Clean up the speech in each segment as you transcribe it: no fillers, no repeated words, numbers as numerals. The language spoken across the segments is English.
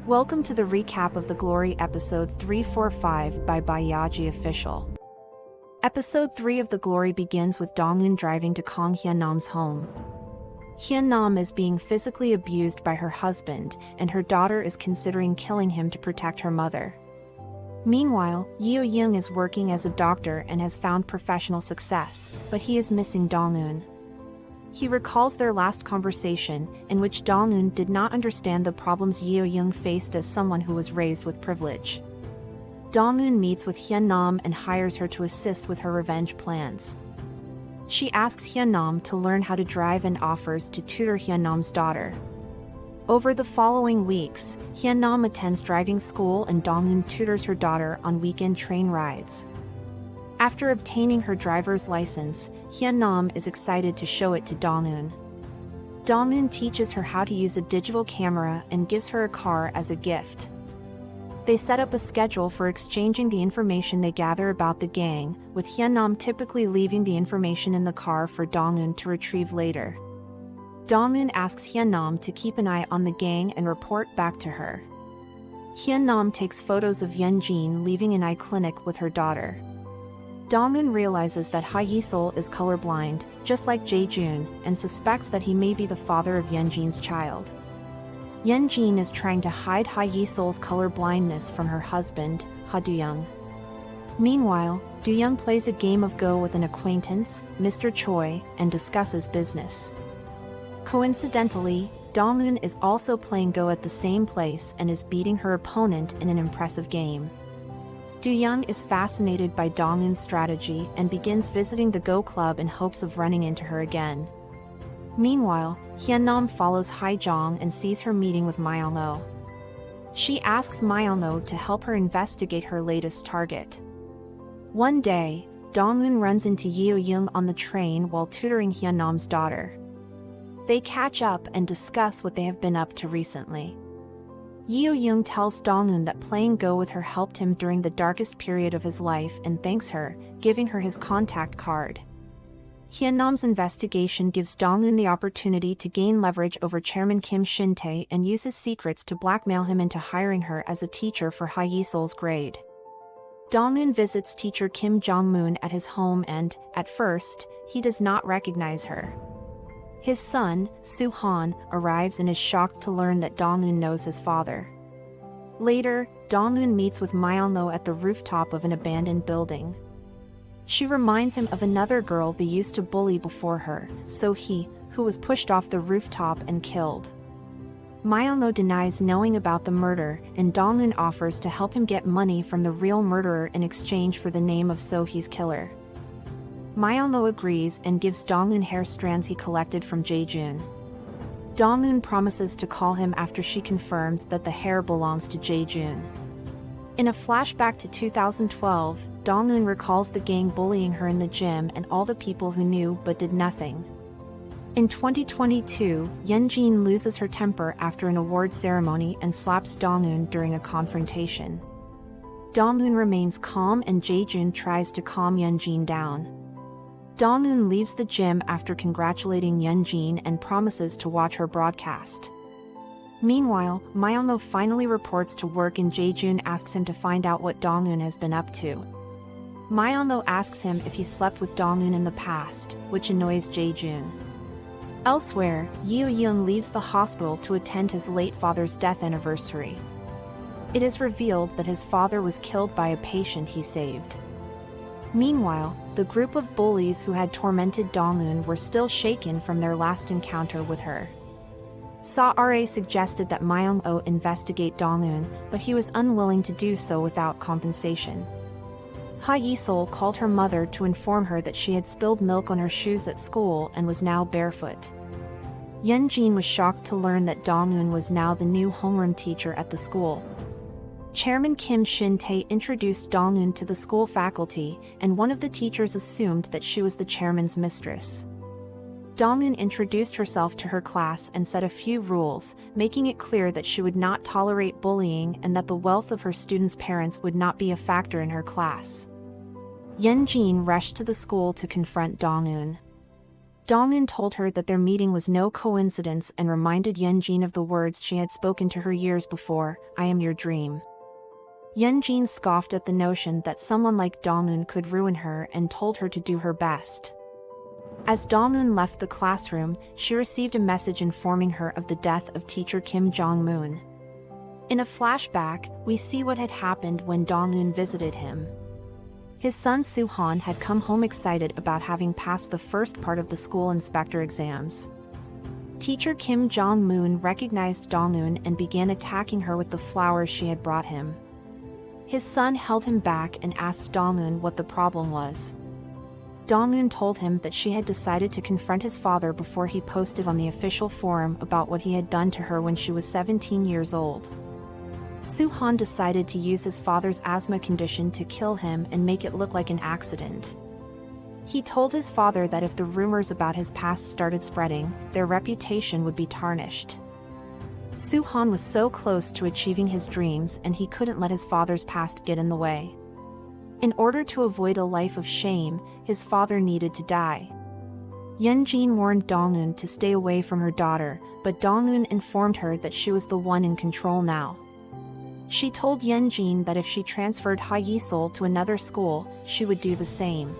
Welcome to the recap of The Glory episode 345 by Byeogji Official. Episode 3 of The Glory begins with Donghoon driving to Kang Hyun-nam's home. Hyun-nam is being physically abused by her husband, and her daughter is considering killing him to protect her mother. Meanwhile, Yeo-young is working as a doctor and has found professional success, but he is missing Donghoon. He recalls their last conversation, in which Donghoon did not understand the problems Yeo-young faced as someone who was raised with privilege. Donghoon meets with Hyun-nam and hires her to assist with her revenge plans. She asks Hyun-nam to learn how to drive and offers to tutor Hyun-nam's daughter. Over the following weeks, Hyun-nam attends driving school and Donghoon tutors her daughter on weekend train rides. After obtaining her driver's license, Hyun-nam is excited to show it to Donghoon. Donghoon teaches her how to use a digital camera and gives her a car as a gift. They set up a schedule for exchanging the information they gather about the gang, with Hyun-nam typically leaving the information in the car for Donghoon to retrieve later. Donghoon asks Hyun-nam to keep an eye on the gang and report back to her. Hyun-nam takes photos of Yeonjin leaving an eye clinic with her daughter. Donghoon realizes that Ha Yi-sol is colorblind, just like Jae-jun, and suspects that he may be the father of Yeonjin's child. Yeonjin is trying to hide Ha Yi-sol's colorblindness from her husband, Ha Do-young. Meanwhile, Do-young plays a game of Go with an acquaintance, Mr. Choi, and discusses business. Coincidentally, Donghoon is also playing Go at the same place and is beating her opponent in an impressive game. Do-young is fascinated by Donghoon's strategy and begins visiting the Go club in hopes of running into her again. Meanwhile, Hyun-nam follows Hae-jong and sees her meeting with Myeol-no. She asks Myeol-no to help her investigate her latest target. One day, Donghoon runs into Yeo-young on the train while tutoring Hyun-nam's daughter. They catch up and discuss what they have been up to recently. Yeo-young tells Donghoon that playing Go with her helped him during the darkest period of his life and thanks her, giving her his contact card. Hyun-nam's investigation gives Donghoon the opportunity to gain leverage over Chairman Kim Shin-tae and uses secrets to blackmail him into hiring her as a teacher for Ha Yi-sol's grade. Donghoon visits teacher Kim Jong-moon at his home and, at first, he does not recognize her. His son, Soo-han, arrives and is shocked to learn that Donghoon knows his father. Later, Donghoon meets with Myeol-no at the rooftop of an abandoned building. She reminds him of another girl they used to bully before her, So-hee, who was pushed off the rooftop and killed. Myeol-no denies knowing about the murder, and Donghoon offers to help him get money from the real murderer in exchange for the name of So-hee's killer. Myeol-no agrees and gives Donghoon hair strands he collected from Jae-jun. Donghoon promises to call him after she confirms that the hair belongs to Jae-jun. In a flashback to 2012, Donghoon recalls the gang bullying her in the gym and all the people who knew but did nothing. In 2022, Yeonjin loses her temper after an award ceremony and slaps Donghoon during a confrontation. Donghoon remains calm and Jae-jun tries to calm Yeonjin down. Donghoon leaves the gym after congratulating Yeonjin and promises to watch her broadcast. Meanwhile, Myeol-no finally reports to work and Jae-jun asks him to find out what Donghoon has been up to. Myeol-no asks him if he slept with Donghoon in the past, which annoys Jae-jun. Elsewhere, Yeo-young leaves the hospital to attend his late father's death anniversary. It is revealed that his father was killed by a patient he saved. Meanwhile, the group of bullies who had tormented Donghoon were still shaken from their last encounter with her. Sa-ra suggested that Myeol-no investigate Donghoon, but he was unwilling to do so without compensation. Ha Yi-sol called her mother to inform her that she had spilled milk on her shoes at school and was now barefoot. Yeonjin was shocked to learn that Donghoon was now the new homeroom teacher at the school. Chairman Kim Shin-tae introduced Donghoon to the school faculty, and one of the teachers assumed that she was the chairman's mistress. Donghoon introduced herself to her class and set a few rules, making it clear that she would not tolerate bullying and that the wealth of her students' parents would not be a factor in her class. Yeonjin rushed to the school to confront Donghoon. Donghoon told her that their meeting was no coincidence and reminded Yeonjin of the words she had spoken to her years before, "I am your dream." Yeonjin scoffed at the notion that someone like Donghoon could ruin her and told her to do her best. As Donghoon left the classroom, she received a message informing her of the death of teacher Kim Jong-moon. In a flashback, we see what had happened when Donghoon visited him. His son Soo-han had come home excited about having passed the first part of the school inspector exams. Teacher Kim Jong-moon recognized Donghoon and began attacking her with the flowers she had brought him. His son held him back and asked Donghoon what the problem was. Donghoon told him that she had decided to confront his father before he posted on the official forum about what he had done to her when she was 17 years old. Soo-han decided to use his father's asthma condition to kill him and make it look like an accident. He told his father that if the rumors about his past started spreading, their reputation would be tarnished. Soo-han was so close to achieving his dreams and he couldn't let his father's past get in the way. In order to avoid a life of shame, his father needed to die. Yeonjin warned Donghoon to stay away from her daughter, but Donghoon informed her that she was the one in control now. She told Yeonjin that if she transferred Ha Yi-sol to another school, she would do the same.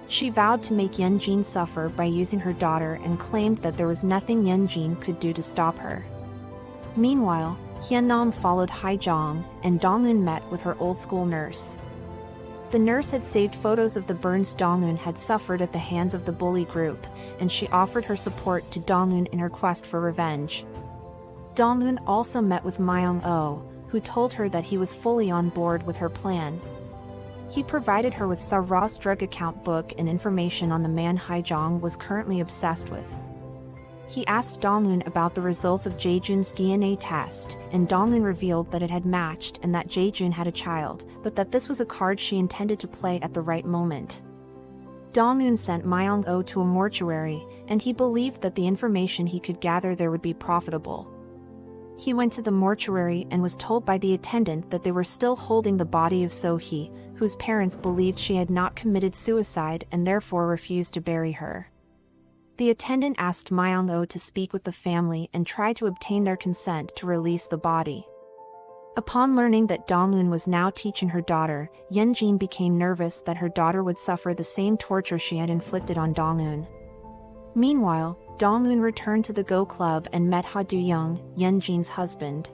She vowed to make Yeonjin suffer by using her daughter and claimed that there was nothing Yeonjin could do to stop her. Meanwhile, Hyun-nam followed Hae-jong, and Donghoon met with her old school nurse. The nurse had saved photos of the burns Donghoon had suffered at the hands of the bully group, and she offered her support to Donghoon in her quest for revenge. Donghoon also met with Myung-oh, who told her that he was fully on board with her plan. He provided her with Sa-ra's drug account book and information on the man Hae-jong was currently obsessed with. He asked Donghoon about the results of Jae-jun's DNA test, and Donghoon revealed that it had matched and that Jae-jun had a child, but that this was a card she intended to play at the right moment. Donghoon sent Myung-oh to a mortuary, and he believed that the information he could gather there would be profitable. He went to the mortuary and was told by the attendant that they were still holding the body of So-hee, whose parents believed she had not committed suicide and therefore refused to bury her. The attendant asked Myung-oh to speak with the family and try to obtain their consent to release the body. Upon learning that Donghoon was now teaching her daughter, Yeonjin became nervous that her daughter would suffer the same torture she had inflicted on Donghoon. Meanwhile, Donghoon returned to the Go Club and met Ha Do-young, Yeonjin's husband.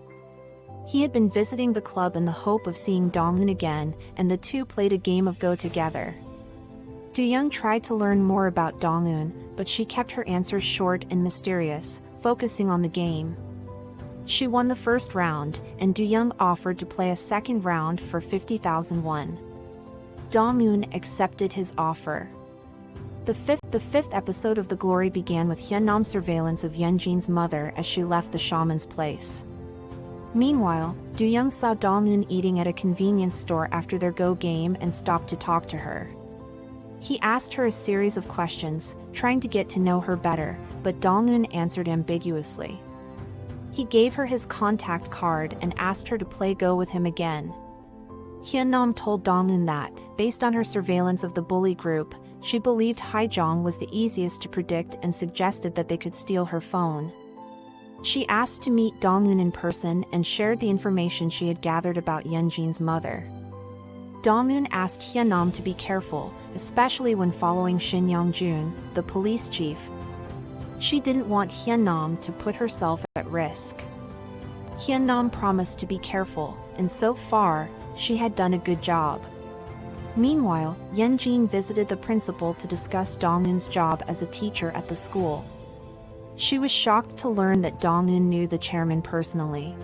He had been visiting the club in the hope of seeing Donghoon again, and the two played a game of Go together. Do-young tried to learn more about Donghoon, but she kept her answers short and mysterious, focusing on the game. She won the first round, and Do-young offered to play a second round for 50,000 won. Donghoon accepted his offer. The fifth episode of The Glory began with Hyun-nam's surveillance of Yeonjin's mother as she left the shaman's place. Meanwhile, Do-young saw Donghoon eating at a convenience store after their Go game and stopped to talk to her. He asked her a series of questions, trying to get to know her better, but Donghoon answered ambiguously. He gave her his contact card and asked her to play Go with him again. Hyun-nam told Donghoon that, based on her surveillance of the bully group, she believed Hae-jong was the easiest to predict and suggested that they could steal her phone. She asked to meet Donghoon in person and shared the information she had gathered about Yeonjin's mother. Donghoon asked Hyun-nam to be careful, especially when following Shin Young-jun, the police chief. She didn't want Hyun-nam to put herself at risk. Hyun-nam promised to be careful, and so far, she had done a good job. Meanwhile, Yeonjin visited the principal to discuss Donghoon's job as a teacher at the school. She was shocked to learn that Donghoon knew the chairman personally.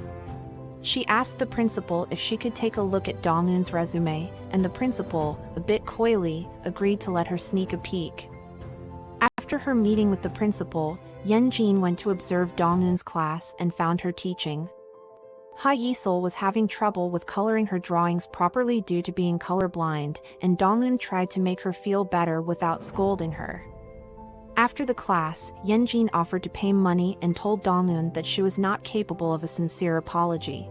She asked the principal if she could take a look at Donghoon's resume, and the principal, a bit coyly, agreed to let her sneak a peek. After her meeting with the principal, Yeonjin went to observe Donghoon's class and found her teaching. Ha Yi-sol was having trouble with coloring her drawings properly due to being colorblind, and Donghoon tried to make her feel better without scolding her. After the class, Yeonjin offered to pay money and told Donghoon that she was not capable of a sincere apology.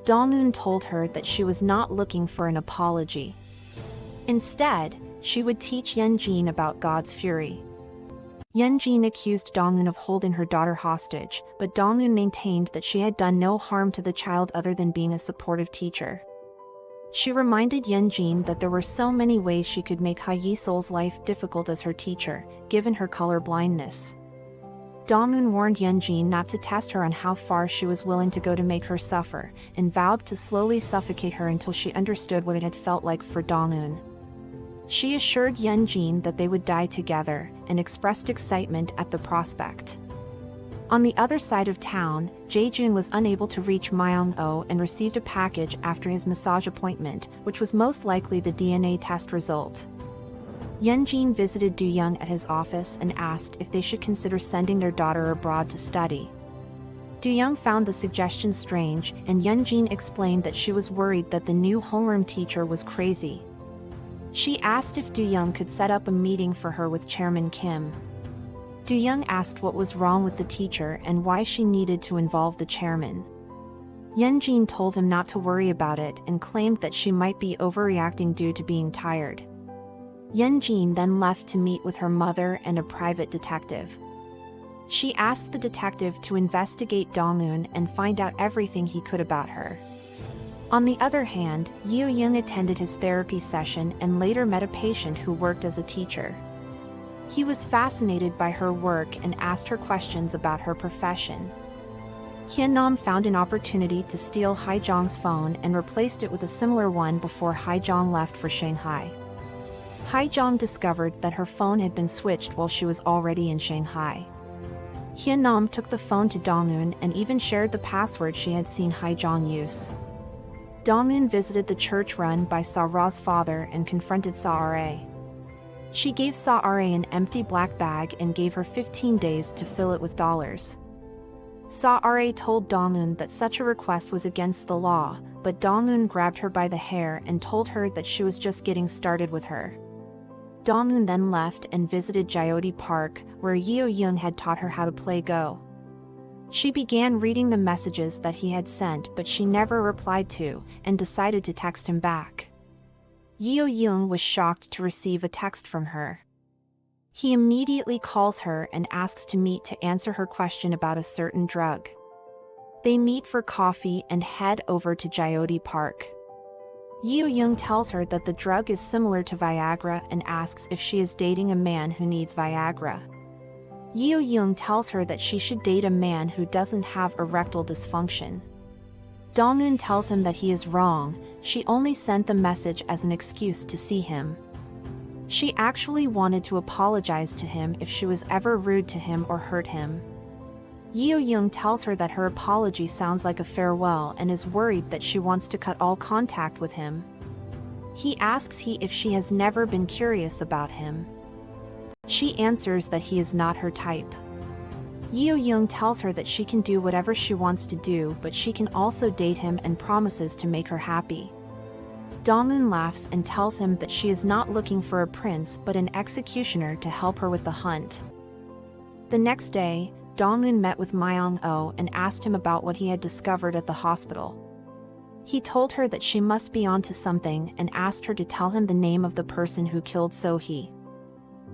Donghoon told her that she was not looking for an apology. Instead, she would teach Yeonjin about God's fury. Yeonjin accused Dongun of holding her daughter hostage, but Dongun maintained that she had done no harm to the child other than being a supportive teacher. She reminded Yeonjin that there were so many ways she could make Hye-sol's life difficult as her teacher, given her color blindness. Dongun warned Yeonjin not to test her on how far she was willing to go to make her suffer, and vowed to slowly suffocate her until she understood what it had felt like for Dongun. She assured Yeonjin that they would die together, and expressed excitement at the prospect. On the other side of town, Jae-jun was unable to reach Myung-oh and received a package after his massage appointment, which was most likely the DNA test result. Yeonjin visited Do-young at his office and asked if they should consider sending their daughter abroad to study. Do-young found the suggestion strange, and Yeonjin explained that she was worried that the new homeroom teacher was crazy. She asked if Do-young could set up a meeting for her with Chairman Kim. Do-young asked what was wrong with the teacher and why she needed to involve the chairman. Yeonjin told him not to worry about it and claimed that she might be overreacting due to being tired. Yeonjin then left to meet with her mother and a private detective. She asked the detective to investigate Dongun and find out everything he could about her. On the other hand, Yeo-young attended his therapy session and later met a patient who worked as a teacher. He was fascinated by her work and asked her questions about her profession. Hyun-nam found an opportunity to steal Hae-jong's phone and replaced it with a similar one before Hae-jong left for Shanghai. Hae-jong discovered that her phone had been switched while she was already in Shanghai. Hyun-nam took the phone to Dongun and even shared the password she had seen Hae-jong use. Dongun visited the church run by Sa-ra's father and confronted Sa-ra. She gave Sa-ra an empty black bag and gave her 15 days to fill it with dollars. Sa-ra told Dongun that such a request was against the law, but Dongun grabbed her by the hair and told her that she was just getting started with her. Dongun then left and visited Byeogji Park, where Yeo-young had taught her how to play Go. She began reading the messages that he had sent, but she never replied to, and decided to text him back. Yeo-young was shocked to receive a text from her. He immediately calls her and asks to meet to answer her question about a certain drug. They meet for coffee and head over to Byeogji Park. Yeo-young tells her that the drug is similar to Viagra and asks if she is dating a man who needs Viagra. Yeo-young tells her that she should date a man who doesn't have erectile dysfunction. Dongun tells him that he is wrong, she only sent the message as an excuse to see him. She actually wanted to apologize to him if she was ever rude to him or hurt him. Yeo-young tells her that her apology sounds like a farewell and is worried that she wants to cut all contact with him. He asks if she has never been curious about him. She answers that he is not her type. Yeo-young tells her that she can do whatever she wants to do, but she can also date him and promises to make her happy. Dongun laughs and tells him that she is not looking for a prince but an executioner to help her with the hunt. The next day, Dongun met with Myung-oh and asked him about what he had discovered at the hospital. He told her that she must be onto something and asked her to tell him the name of the person who killed So-hee.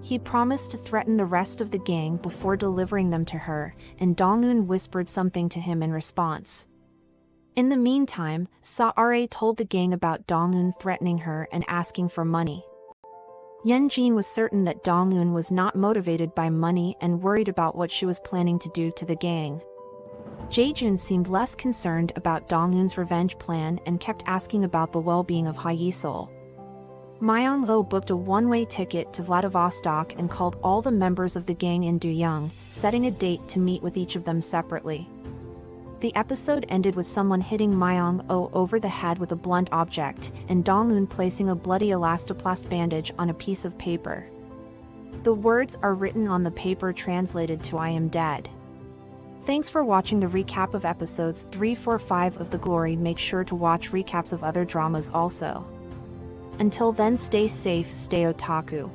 He promised to threaten the rest of the gang before delivering them to her, and Dongun whispered something to him in response. In the meantime, Sa-ra told the gang about Dongun threatening her and asking for money. Yeonjin was certain that Dongun was not motivated by money and worried about what she was planning to do to the gang. Jae-jun seemed less concerned about Dongun's revenge plan and kept asking about the well-being of Hye-sol. Myung-oh booked a one-way ticket to Vladivostok and called all the members of the gang in Do-young, setting a date to meet with each of them separately. The episode ended with someone hitting Myung-oh over the head with a blunt object, and Dongun placing a bloody elastoplast bandage on a piece of paper. The words are written on the paper translated to "I am dead." Thanks for watching the recap of episodes 3, 4, 5 of The Glory. Make sure to watch recaps of other dramas also. Until then, stay safe, stay otaku.